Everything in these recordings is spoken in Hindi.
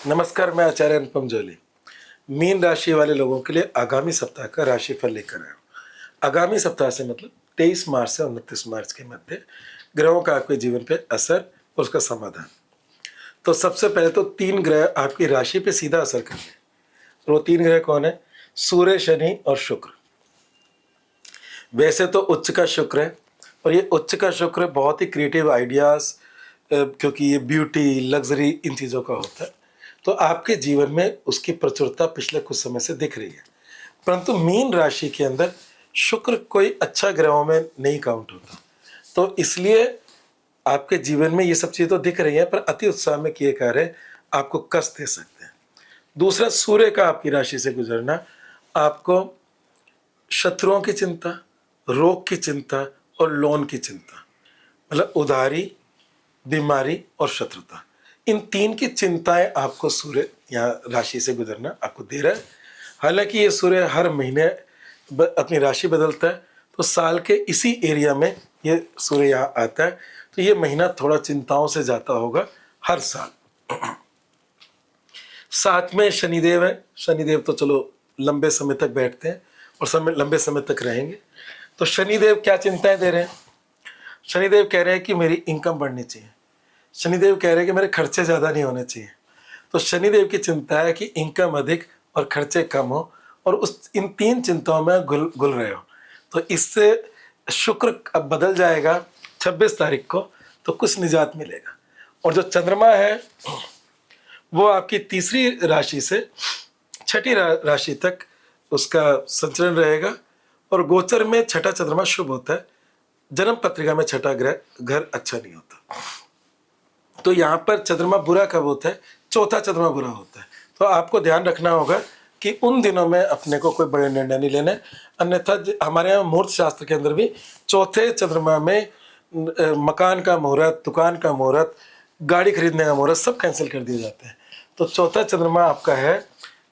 नमस्कार, मैं आचार्य अनुपम जोली। मीन राशि वाले लोगों के लिए आगामी सप्ताह का राशिफल लेकर आया हूँ। आगामी सप्ताह से मतलब 23 मार्च से 29 मार्च के मध्य ग्रहों का आपके जीवन पे असर और उसका समाधान। तो सबसे पहले तो 3 ग्रह आपकी राशि पे सीधा असर करेंगे। तो वो 3 ग्रह कौन है? सूर्य, शनि और शुक्र। वैसे तो उच्च का शुक्र है, और ये उच्च का शुक्र बहुत ही क्रिएटिव आइडियाज़, क्योंकि ये ब्यूटी, लग्जरी इन चीज़ों का होता है, तो आपके जीवन में उसकी प्रचुरता पिछले कुछ समय से दिख रही है। परंतु मीन राशि के अंदर शुक्र कोई अच्छा ग्रहों में नहीं काउंट होता, तो इसलिए आपके जीवन में ये सब चीज़ें तो दिख रही हैं, पर अति उत्साह में किए कार्य आपको कष्ट दे सकते हैं। दूसरा, सूर्य का आपकी राशि से गुजरना आपको शत्रुओं की चिंता, रोग की चिंता और लोन की चिंता, मतलब उधारी, बीमारी और शत्रुता, इन 3 की चिंताएं आपको सूर्य यहाँ राशि से गुजरना आपको दे रहा है। हालांकि ये सूर्य हर महीने अपनी राशि बदलता है, तो साल के इसी एरिया में ये सूर्य यहाँ आता है, तो ये महीना थोड़ा चिंताओं से जाता होगा हर साल। साथ में शनिदेव है। शनिदेव तो चलो लंबे समय तक बैठते हैं और लंबे समय तक रहेंगे। तो शनिदेव क्या चिंताएं दे रहे हैं? शनिदेव कह रहे हैं कि मेरी इनकम बढ़नी चाहिए। शनिदेव कह रहे हैं कि मेरे खर्चे ज़्यादा नहीं होने चाहिए। तो शनिदेव की चिंता है कि इनकम अधिक और खर्चे कम हो, और इन 3 चिंताओं में घुल रहे हो। तो इससे शुक्र अब बदल जाएगा 26 तारीख को, तो कुछ निजात मिलेगा। और जो चंद्रमा है वो आपकी तीसरी राशि से छठी राशि तक उसका संचरण रहेगा, और गोचर में छठा चंद्रमा शुभ होता है। जन्म पत्रिका में छठा ग्रह घर अच्छा नहीं होता। तो यहाँ पर चंद्रमा बुरा कब होता है? चौथा चंद्रमा बुरा होता है। तो आपको ध्यान रखना होगा कि उन दिनों में अपने को कोई बड़े निर्णय नहीं लेने। अन्यथा हमारे यहाँ मुहूर्त शास्त्र के अंदर भी चौथे चंद्रमा में मकान का मुहूर्त, दुकान का मुहूर्त, गाड़ी खरीदने का मुहूर्त सब कैंसिल कर दिए जाते हैं। तो चौथा चंद्रमा आपका है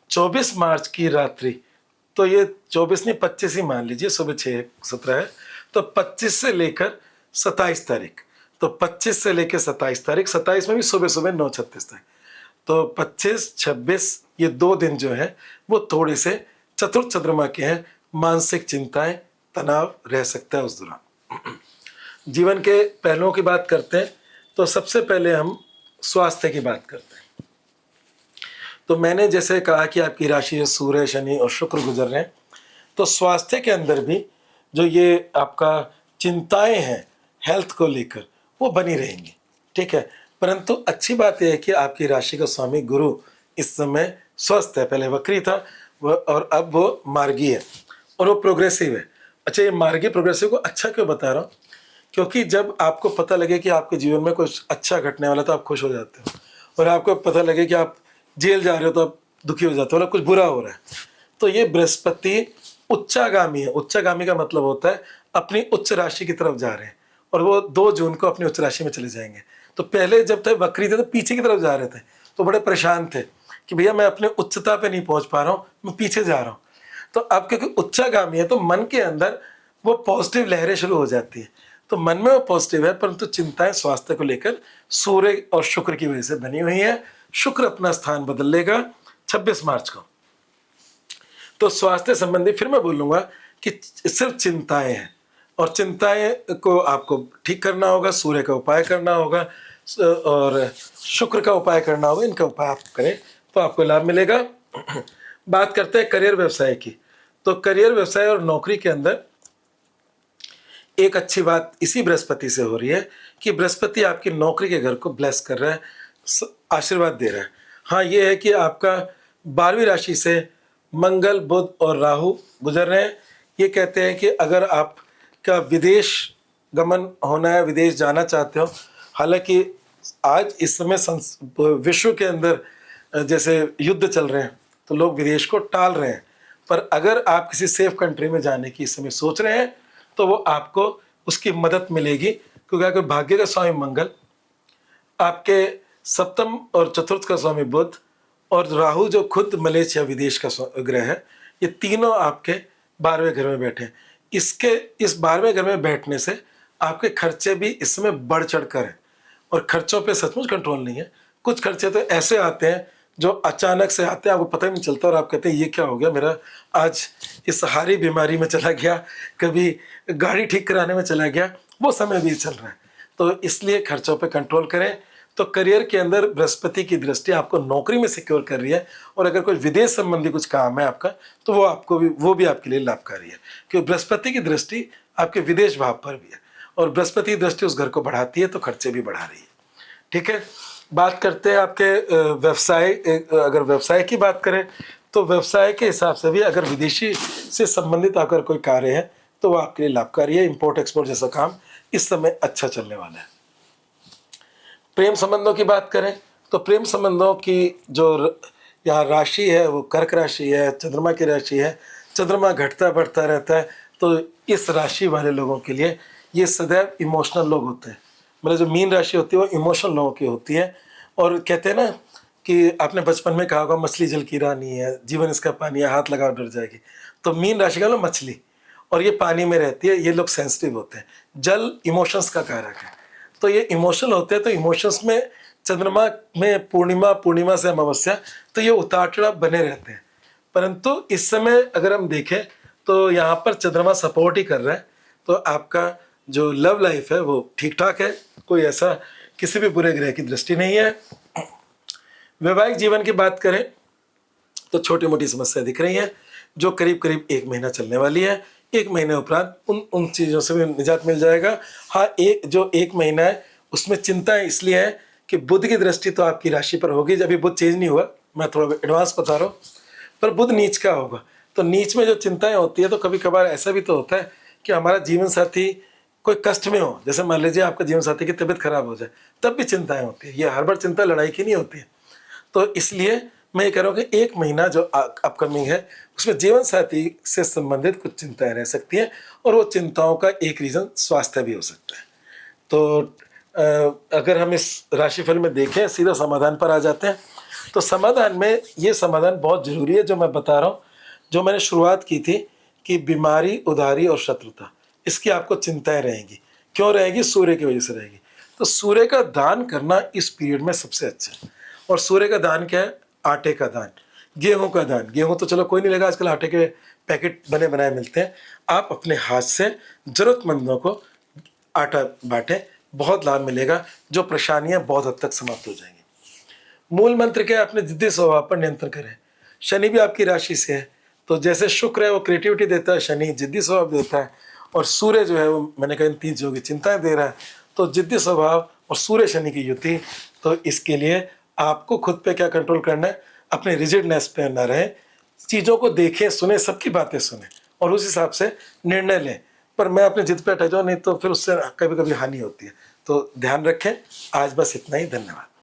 24 मार्च की रात्रि। तो ये 24 नहीं 25 ही मान लीजिए, सुबह 6:17 है। तो 25 से लेकर 27 तारीख, तो 25 से लेकर 27 तारीख, 27 में भी सुबह सुबह 9:36 तक। तो 25, 26 ये 2 दिन जो है वो थोड़े से चतुर्थ चंद्रमा के हैं। मानसिक चिंताएं, तनाव रह सकता है उस दौरान। जीवन के पहलुओं की बात करते हैं, तो सबसे पहले हम स्वास्थ्य की बात करते हैं। तो मैंने जैसे कहा कि आपकी राशि सूर्य, शनि और शुक्र गुजर रहे हैं, तो स्वास्थ्य के अंदर भी जो ये आपका चिंताएं हैं हेल्थ को लेकर, वो बनी रहेंगी, ठीक है। परंतु अच्छी बात यह है कि आपकी राशि का स्वामी गुरु इस समय स्वस्थ है। पहले वक्री था और अब वो मार्गी है, और वो प्रोग्रेसिव है। अच्छा, ये मार्गी प्रोग्रेसिव को अच्छा क्यों बता रहा हूँ? क्योंकि जब आपको पता लगे कि आपके जीवन में कुछ अच्छा घटने वाला, तो आप खुश हो जाते हो, और आपको पता लगे कि आप जेल जा रहे हो तो आप दुखी हो जाते हो, मतलब कुछ बुरा हो रहा है। तो ये बृहस्पति उच्चागामी है। उच्चागामी का मतलब होता है अपनी उच्च राशि की तरफ जा रहे हैं, और वो 2 जून को अपनी उच्च राशि में चले जाएंगे। तो पहले जब थे वक्री थे तो पीछे की तरफ जा रहे थे, तो बड़े परेशान थे कि भैया मैं अपने उच्चता पे नहीं पहुंच पा रहा हूँ, मैं पीछे जा रहा हूँ। तो अब क्योंकि उच्चागामी है, तो मन के अंदर वो पॉजिटिव लहरें शुरू हो जाती है। तो मन में वो पॉजिटिव है, परंतु चिंताएं स्वास्थ्य को लेकर सूर्य और शुक्र की वजह से बनी हुई है। शुक्र अपना स्थान बदल लेगा 26 मार्च को। तो स्वास्थ्य संबंधी फिर मैं बोलूँगा कि सिर्फ चिंताएं हैं, और चिंताएं को आपको ठीक करना होगा। सूर्य का उपाय करना होगा और शुक्र का उपाय करना होगा। इनका उपाय आप करें तो आपको लाभ मिलेगा। बात करते हैं करियर व्यवसाय की। तो करियर व्यवसाय और नौकरी के अंदर एक अच्छी बात इसी बृहस्पति से हो रही है कि बृहस्पति आपकी नौकरी के घर को ब्लेस कर रहा है, आशीर्वाद दे रहा है। हाँ, ये है कि आपका 12वीं राशि से मंगल, बुध और राहु गुजर रहे हैं। ये कहते हैं कि अगर आपका विदेश गमन होना है, विदेश जाना चाहते हो, हालांकि आज इस समय विश्व के अंदर जैसे युद्ध चल रहे हैं, तो लोग विदेश को टाल रहे हैं। पर अगर आप किसी सेफ कंट्री में जाने की इस समय सोच रहे हैं, तो वो आपको उसकी मदद मिलेगी, क्योंकि आपके भाग्य का स्वामी मंगल, आपके सप्तम और चतुर्थ का स्वामी बुध, और राहु जो खुद मलेच्छ या विदेश का ग्रह है, ये तीनों आपके 12वें घर में बैठे हैं। इस 12वें घर में बैठने से आपके खर्चे भी इस समय बढ़ चढ़ कर हैं, और खर्चों पे सचमुच कंट्रोल नहीं है। कुछ खर्चे तो ऐसे आते हैं जो अचानक से आते हैं, आपको पता ही नहीं चलता और आप कहते हैं ये क्या हो गया मेरा, आज इस हारी बीमारी में चला गया, कभी गाड़ी ठीक कराने में चला गया, वो समय भी चल रहा है। तो इसलिए खर्चों पे कंट्रोल करें। तो करियर के अंदर बृहस्पति की दृष्टि आपको नौकरी में सिक्योर कर रही है, और अगर कोई विदेश संबंधी कुछ काम है आपका, तो वो भी आपके लिए लाभकारी है, क्योंकि बृहस्पति की दृष्टि आपके विदेश भाव पर भी है, और बृहस्पति की दृष्टि उस घर को बढ़ाती है, तो खर्चे भी बढ़ा रही है। ठीक है, बात करते हैं आपके व्यवसाय। अगर व्यवसाय की बात करें तो व्यवसाय के हिसाब से भी अगर विदेशी से संबंधित अगर कोई कार्य है तो वो आपके लिए लाभकारी है। इंपोर्ट एक्सपोर्ट जैसा काम इस समय अच्छा चलने वाला है। प्रेम संबंधों की बात करें तो प्रेम संबंधों की जो यहाँ राशि है वो कर्क राशि है, चंद्रमा की राशि है। चंद्रमा घटता बढ़ता रहता है, तो इस राशि वाले लोगों के लिए ये सदैव इमोशनल लोग होते हैं। मतलब जो मीन राशि होती है वो इमोशनल लोगों की होती है। और कहते हैं ना कि आपने बचपन में कहा होगा मछली जल की रानी है, जीवन इसका पानी है, हाथ लगाओ डर जाएगी। तो मीन राशि का मतलब मछली, और ये पानी में रहती है। ये लोग सेंसिटिव होते हैं, जल इमोशंस का कारक है। तो ये इमोशनल होते हैं, तो इमोशंस में चंद्रमा में पूर्णिमा से अमावस्या, तो ये उतार चढ़ाव बने रहते हैं। परंतु इस समय अगर हम देखें तो यहाँ पर चंद्रमा सपोर्ट ही कर रहा है, तो आपका जो लव लाइफ है वो ठीक ठाक है, कोई ऐसा किसी भी बुरे ग्रह की दृष्टि नहीं है। वैवाहिक जीवन की बात करें तो छोटी मोटी समस्या दिख रही है, जो करीब करीब 1 महीना चलने वाली है। 1 महीने उपरांत उन चीज़ों से भी निजात मिल जाएगा। हाँ, जो 1 महीना है उसमें चिंता इसलिए है कि बुध की दृष्टि तो आपकी राशि पर होगी। जब भी बुध चेंज नहीं हुआ, मैं थोड़ा एडवांस बता रहा हूँ, पर बुध नीच का होगा। तो नीच में जो चिंताएं होती है, तो कभी कभार ऐसा भी तो होता है कि हमारा जीवन साथी कोई कष्ट में हो, जैसे मान लीजिए आपका जीवन साथी की तबीयत खराब हो जाए, तब भी चिंताएं होती है। ये हर बार चिंता लड़ाई की नहीं होती है। तो इसलिए मैं ये कह रहा हूँ कि 1 महीना जो अपकमिंग है उसमें जीवन साथी से संबंधित कुछ चिंताएं रह सकती हैं, और वो चिंताओं का एक रीज़न स्वास्थ्य भी हो सकता है। तो अगर हम इस राशिफल में देखें, सीधा समाधान पर आ जाते हैं। तो समाधान में ये समाधान बहुत ज़रूरी है जो मैं बता रहा हूँ, जो मैंने शुरुआत की थी कि बीमारी, उधारी और शत्रुता, इसकी आपको चिंताएं रहेंगी। क्यों रहेगी? सूर्य की वजह से रहेगी। तो सूर्य का दान करना इस पीरियड में सबसे अच्छा है। और सूर्य का दान क्या है? आटे का दान, गेहूं का दान। गेहूं तो चलो कोई नहीं लेगा, आजकल आटे के पैकेट बने बनाए मिलते हैं। आप अपने हाथ से ज़रूरतमंदों को आटा बांटें, बहुत लाभ मिलेगा, जो परेशानियां बहुत हद तक समाप्त हो जाएंगी। मूल मंत्र क्या है? अपने जिद्दी स्वभाव पर नियंत्रण करें। शनि भी आपकी राशि से है, तो जैसे शुक्र है वो क्रिएटिविटी देता है, शनि जिद्दी स्वभाव देता है, और सूर्य जो है वो मैंने कहा इन 3 चीज़ों की चिंताएं दे रहा है। तो जिद्दी स्वभाव और सूर्य शनि की युति, तो इसके लिए आपको खुद पे क्या कंट्रोल करना है? अपने रिजिडनेस पे ना रहे, चीज़ों को देखें, सुने, सबकी बातें सुने और उस हिसाब से निर्णय लें। पर मैं अपने जिद पे अटक जाऊँ नहीं तो फिर उससे कभी कभी हानि होती है। तो ध्यान रखें। आज बस इतना ही। धन्यवाद।